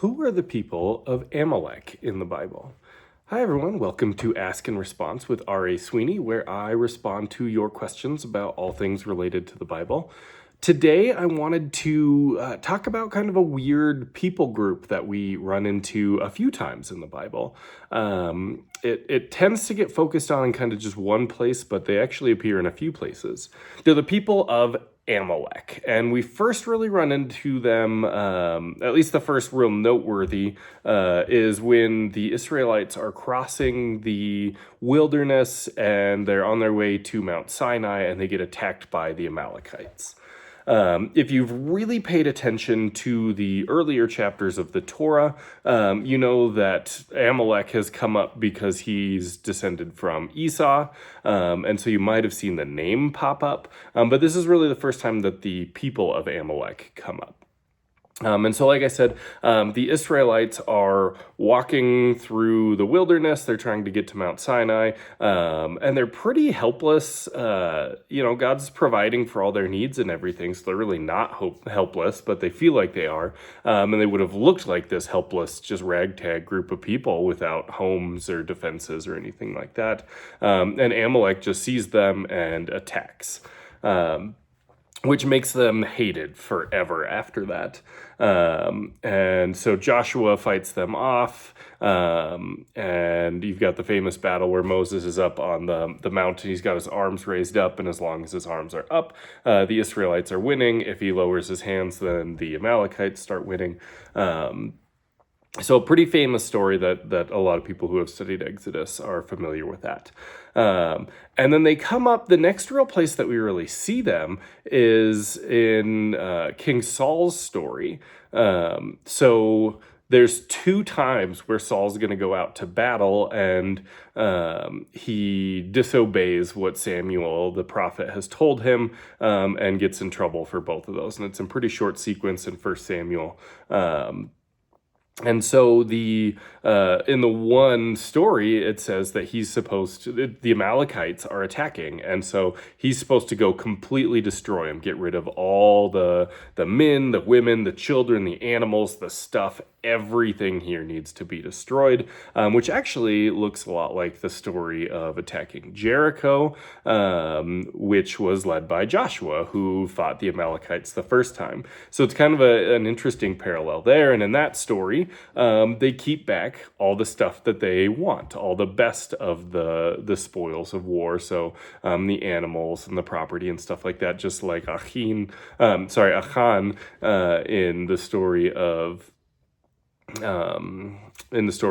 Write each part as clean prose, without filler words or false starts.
Who are the people of Amalek in the Bible? Hi, everyone. Welcome to Ask and Response with R.A. Sweeney, where I respond to your questions about all things related to the Bible. Today, I wanted to talk about kind of a weird people group that we run into a few times in the Bible. It tends to get focused on in kind of just one place, but they actually appear in a few places. They're the people of Amalek, and we first really run into them, at least the first real noteworthy, is when the Israelites are crossing the wilderness and they're on their way to Mount Sinai and they get attacked by the Amalekites. If you've really paid attention to the earlier chapters of the Torah, you know that Amalek has come up because he's descended from Esau, and so you might have seen the name pop up, but this is really the first time that the people of Amalek come up. And so, like I said, the Israelites are walking through the wilderness. They're trying to get to Mount Sinai, and they're pretty helpless. God's providing for all their needs and everything, so they're really not helpless, but they feel like they are. And they would have looked like this helpless, just ragtag group of people without homes or defenses or anything like that. And Amalek just sees them and attacks. Which makes them hated forever after that. And so Joshua fights them off, and you've got the famous battle where Moses is up on the mountain. He's got his arms raised up, and as long as his arms are up, the Israelites are winning. If he lowers his hands, then the Amalekites start winning. So a pretty famous story that a lot of people who have studied Exodus are familiar with that. And then they come up, the next real place that we really see them is in King Saul's story. So there's two times where Saul's going to go out to battle and he disobeys what Samuel, the prophet, has told him, and gets in trouble for both of those. And it's in pretty short sequence in 1 Samuel. And so in the one story, it says that the Amalekites are attacking. And so he's supposed to go completely destroy them, get rid of all the men, the women, the children, the animals, the stuff. Everything here needs to be destroyed, which actually looks a lot like the story of attacking Jericho, which was led by Joshua, who fought the Amalekites the first time. So it's kind of an interesting parallel there. And in that story, they keep back all the stuff that they want, all the best of the spoils of war. So the animals and the property and stuff like that, just like Achan in the story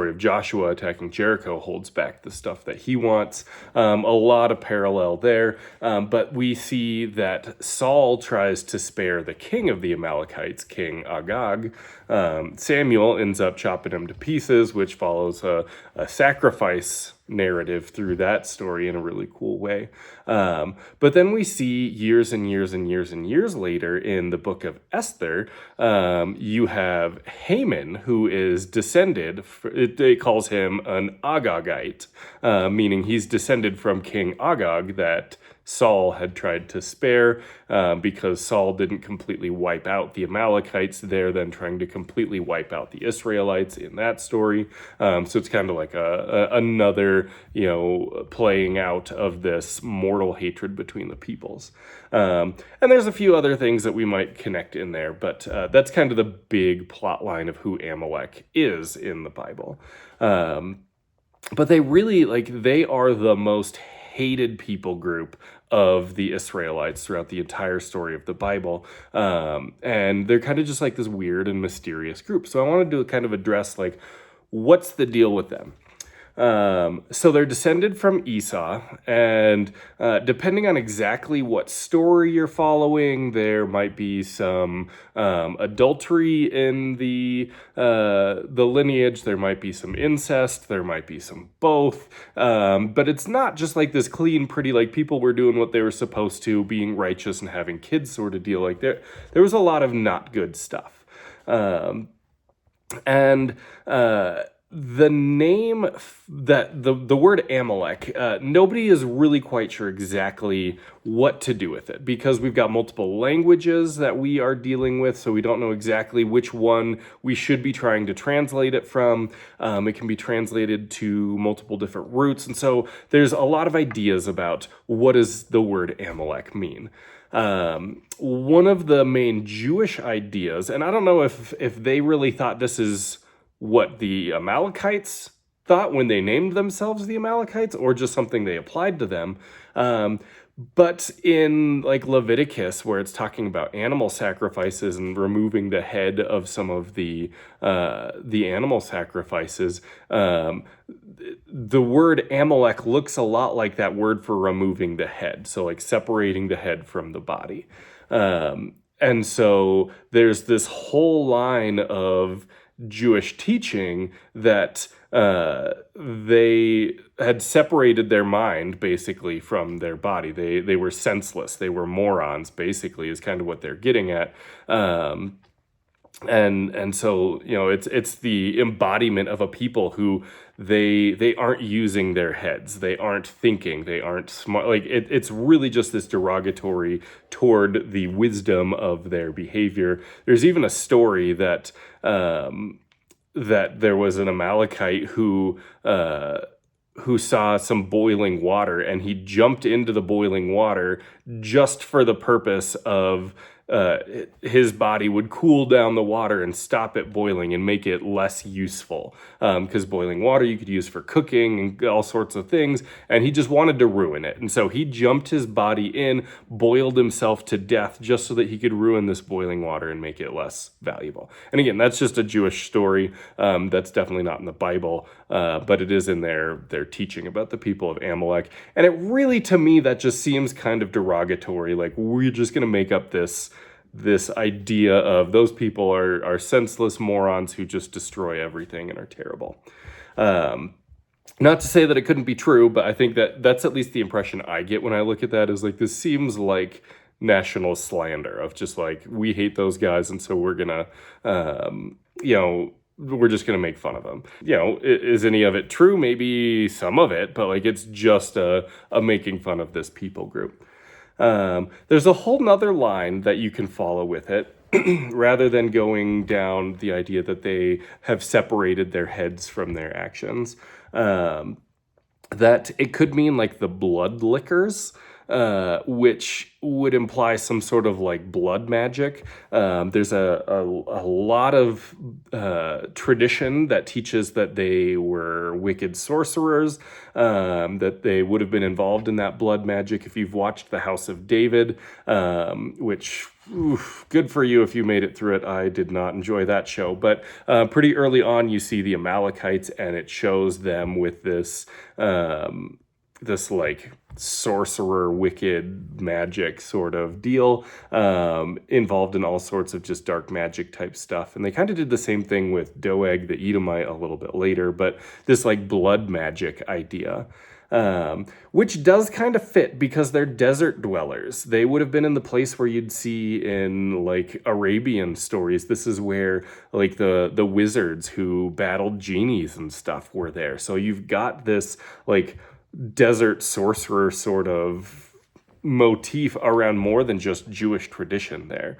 of Joshua attacking Jericho, holds back the stuff that he wants. A lot of parallel there. But we see that Saul tries to spare the king of the Amalekites, King Agag. Samuel ends up chopping him to pieces, which follows a sacrifice narrative through that story in a really cool way. But then we see years and years and years and years later in the book of Esther, you have Haman, who is descended, it calls him an Agagite, meaning he's descended from King Agag that Saul had tried to spare, because Saul didn't completely wipe out the Amalekites. They're then trying to completely wipe out the Israelites in that story. So it's kind of like another, playing out of this mortal hatred between the peoples. And there's a few other things that we might connect in there, but that's kind of the big plot line of who Amalek is in the Bible. But they really, they are the most hated people group of the Israelites throughout the entire story of the Bible. And they're kind of just like this weird and mysterious group. So I wanted to kind of address, what's the deal with them? So they're descended from Esau, and depending on exactly what story you're following, there might be some adultery in the lineage. There might be some incest. There might be some both. But it's not just like this clean, pretty, people were doing what they were supposed to, being righteous and having kids sort of deal. There was a lot of not good stuff. the name that the word Amalek, nobody is really quite sure exactly what to do with it because we've got multiple languages that we are dealing with, so we don't know exactly which one we should be trying to translate it from. It can be translated to multiple different roots, and so there's a lot of ideas about what does the word Amalek mean. One of the main Jewish ideas, and I don't know if they really thought this is what the Amalekites thought when they named themselves the Amalekites, or just something they applied to them. But in like Leviticus, where it's talking about animal sacrifices and removing the head of some of the animal sacrifices, the word Amalek looks a lot like that word for removing the head. So like separating the head from the body. And so there's this whole line of Jewish teaching that they had separated their mind basically from their body. They were senseless. They were morons, basically, is kind of what they're getting at. And so, you know, it's the embodiment of a people who they aren't using their heads, they aren't thinking, they aren't smart. Like it's really just this derogatory toward the wisdom of their behavior. There's even a story that that there was an Amalekite who saw some boiling water, and he jumped into the boiling water just for the purpose of his body would cool down the water and stop it boiling and make it less useful. Because boiling water you could use for cooking and all sorts of things, and he just wanted to ruin it. And so he jumped his body in, boiled himself to death just so that he could ruin this boiling water and make it less valuable. And again, that's just a Jewish story. That's definitely not in the Bible, but it is in their teaching about the people of Amalek. And it really, to me, that just seems kind of derogatory. Like, we're just going to make up this idea of those people are senseless morons who just destroy everything and are terrible. Not to say that it couldn't be true, but I think that's at least the impression I get when I look at that, is like, this seems like national slander of just like, we hate those guys, and so we're gonna we're just going to make fun of them. You know, is any of it true? Maybe some of it, but like, it's just a making fun of this people group. There's a whole nother line that you can follow with it, rather than going down the idea that they have separated their heads from their actions. That it could mean like the blood lickers, which would imply some sort of like blood magic. There's a lot of tradition that teaches that they were wicked sorcerers, that they would have been involved in that blood magic. If you've watched The House of David, which, good for you if you made it through it. I did not enjoy that show, but pretty early on you see the Amalekites, and it shows them with this like sorcerer, wicked magic sort of deal, involved in all sorts of just dark magic type stuff. And they kind of did the same thing with Doeg the Edomite a little bit later, but this like blood magic idea, which does kind of fit because they're desert dwellers. They would have been in the place where you'd see in like Arabian stories. This is where like the wizards who battled genies and stuff were there. So you've got this like desert sorcerer sort of motif around more than just Jewish tradition there.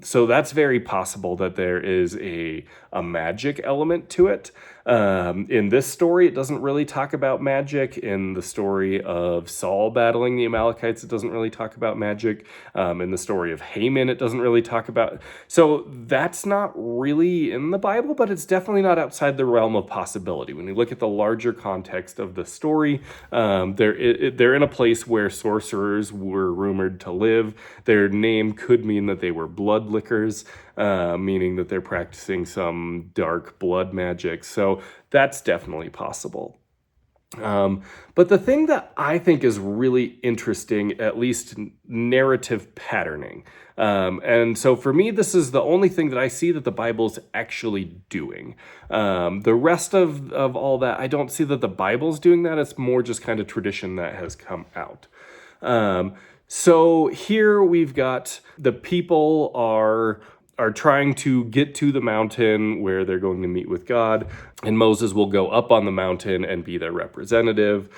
So that's very possible that there is a magic element to it. In this story, it doesn't really talk about magic. In the story of Saul battling the Amalekites, it doesn't really talk about magic. In the story of Haman, it doesn't really talk about... So that's not really in the Bible, but it's definitely not outside the realm of possibility. When you look at the larger context of the story, they're in a place where sorcerers were rumored to live. Their name could mean that they were blood lickers, meaning that they're practicing some dark blood magic. So that's definitely possible. But the thing that I think is really interesting, at least narrative patterning, and so for me, this is the only thing that I see that the Bible's actually doing. The rest of all that, I don't see that the Bible's doing that. It's more just kind of tradition that has come out. So here we've got the people are are trying to get to the mountain where they're going to meet with God, and Moses will go up on the mountain and be their representative.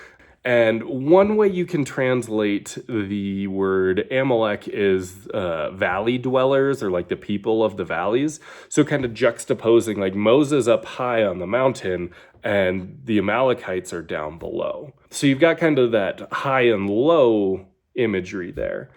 And one way you can translate the word Amalek is valley dwellers, or like the people of the valleys. So kind of juxtaposing like Moses up high on the mountain and the Amalekites are down below. So you've got kind of that high and low imagery there.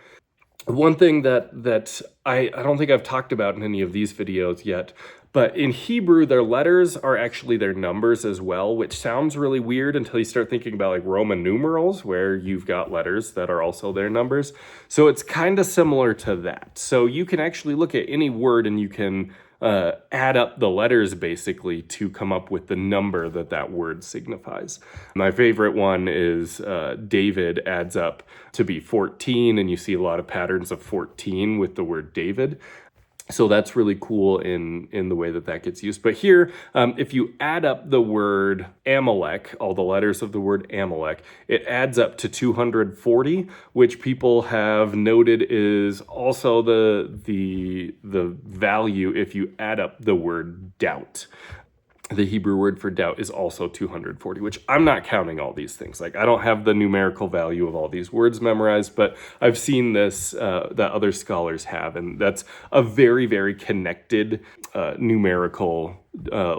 One thing that I don't think I've talked about in any of these videos yet, but in Hebrew, their letters are actually their numbers as well, which sounds really weird until you start thinking about like Roman numerals, where you've got letters that are also their numbers. So it's kind of similar to that. So you can actually look at any word and you can add up the letters basically to come up with the number that word signifies. My favorite one is David adds up to be 14, and you see a lot of patterns of 14 with the word David. So that's really cool in the way that gets used. But here, if you add up the word Amalek, all the letters of the word Amalek, it adds up to 240, which people have noted is also the value if you add up the word doubt. The Hebrew word for doubt is also 240, which I'm not counting all these things. Like, I don't have the numerical value of all these words memorized, but I've seen this that other scholars have, and that's a very, very connected numerical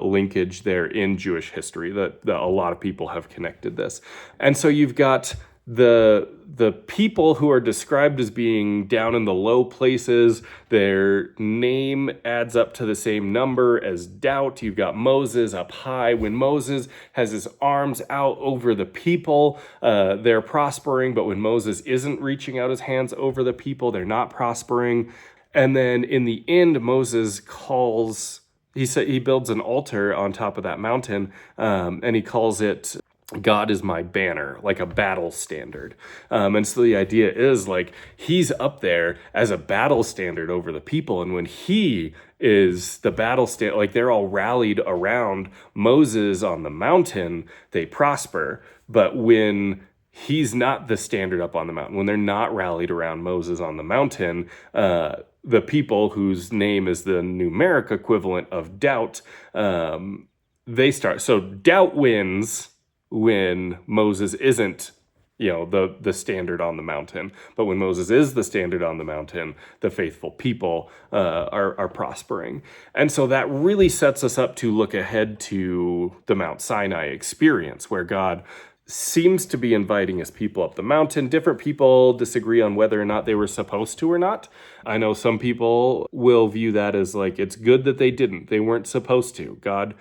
linkage there in Jewish history that a lot of people have connected this. And so you've got the people who are described as being down in the low places, their name adds up to the same number as doubt. You've got Moses up high. When Moses has his arms out over the people, they're prospering. But when Moses isn't reaching out his hands over the people, they're not prospering. And then in the end, Moses calls, he builds an altar on top of that mountain, and he calls it God is my banner, like a battle standard. And so the idea is like he's up there as a battle standard over the people. And when he is the battle standard, like they're all rallied around Moses on the mountain, they prosper. But when he's not the standard up on the mountain, when they're not rallied around Moses on the mountain, the people whose name is the numeric equivalent of doubt, they start. So doubt wins when Moses isn't, the standard on the mountain. But when Moses is the standard on the mountain, the faithful people are prospering. And so that really sets us up to look ahead to the Mount Sinai experience, where God seems to be inviting his people up the mountain. Different people disagree on whether or not they were supposed to or not. I know some people will view that as like, it's good that they didn't. They weren't supposed to. God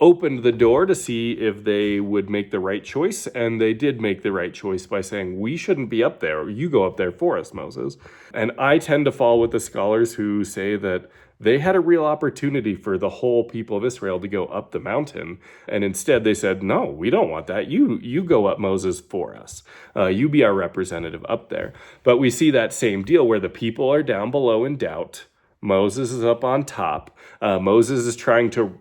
opened the door to see if they would make the right choice, and they did make the right choice by saying, we shouldn't be up there. You go up there for us, Moses. And I tend to fall with the scholars who say that they had a real opportunity for the whole people of Israel to go up the mountain, and instead they said, no, we don't want that. You go up, Moses, for us. You be our representative up there. But we see that same deal where the people are down below in doubt. Moses is up on top. Moses is trying to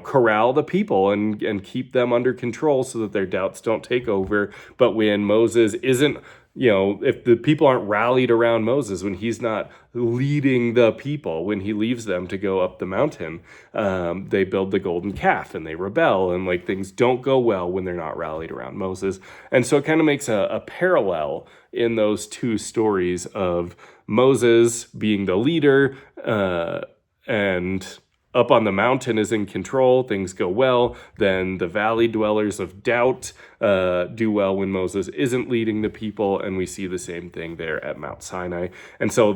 corral the people and keep them under control so that their doubts don't take over. But when Moses isn't, if the people aren't rallied around Moses, when he's not leading the people, when he leaves them to go up the mountain, they build the golden calf and they rebel, and like things don't go well when they're not rallied around Moses. And so it kind of makes a parallel in those two stories of Moses being the leader, and up on the mountain is in control, things go well. Then the valley dwellers of doubt do well when Moses isn't leading the people, and we see the same thing there at Mount Sinai. And so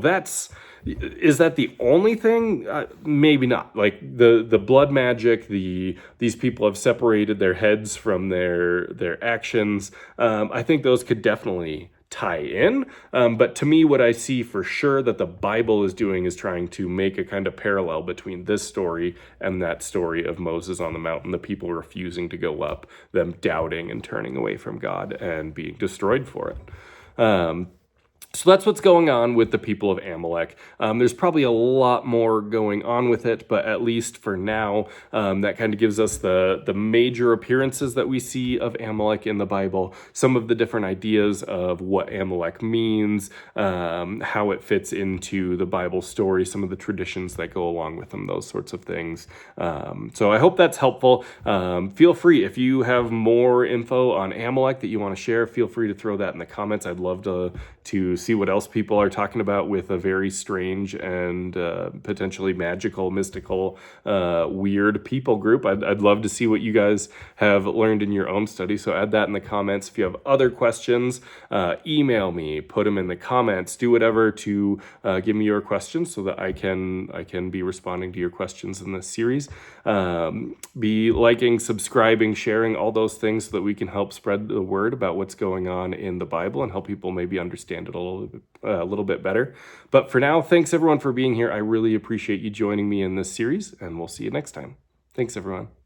is that the only thing? Maybe not. Like the blood magic, these people have separated their heads from their actions. I think those could definitely tie in. But to me, what I see for sure that the Bible is doing is trying to make a kind of parallel between this story and that story of Moses on the mountain, the people refusing to go up, them doubting and turning away from God and being destroyed for it. So that's what's going on with the people of Amalek. There's probably a lot more going on with it, but at least for now, that kind of gives us the major appearances that we see of Amalek in the Bible, some of the different ideas of what Amalek means, how it fits into the Bible story, some of the traditions that go along with them, those sorts of things. So I hope that's helpful. Feel free, if you have more info on Amalek that you want to share, feel free to throw that in the comments. I'd love to see what else people are talking about with a very strange and potentially magical, mystical, weird people group. I'd love to see what you guys have learned in your own study. So add that in the comments. If you have other questions, email me, put them in the comments, do whatever to give me your questions so that I can be responding to your questions in this series. Be liking, subscribing, sharing, all those things so that we can help spread the word about what's going on in the Bible and help people maybe understand it a little bit better. But for now, thanks everyone for being here. I really appreciate you joining me in this series, and we'll see you next time. Thanks, everyone.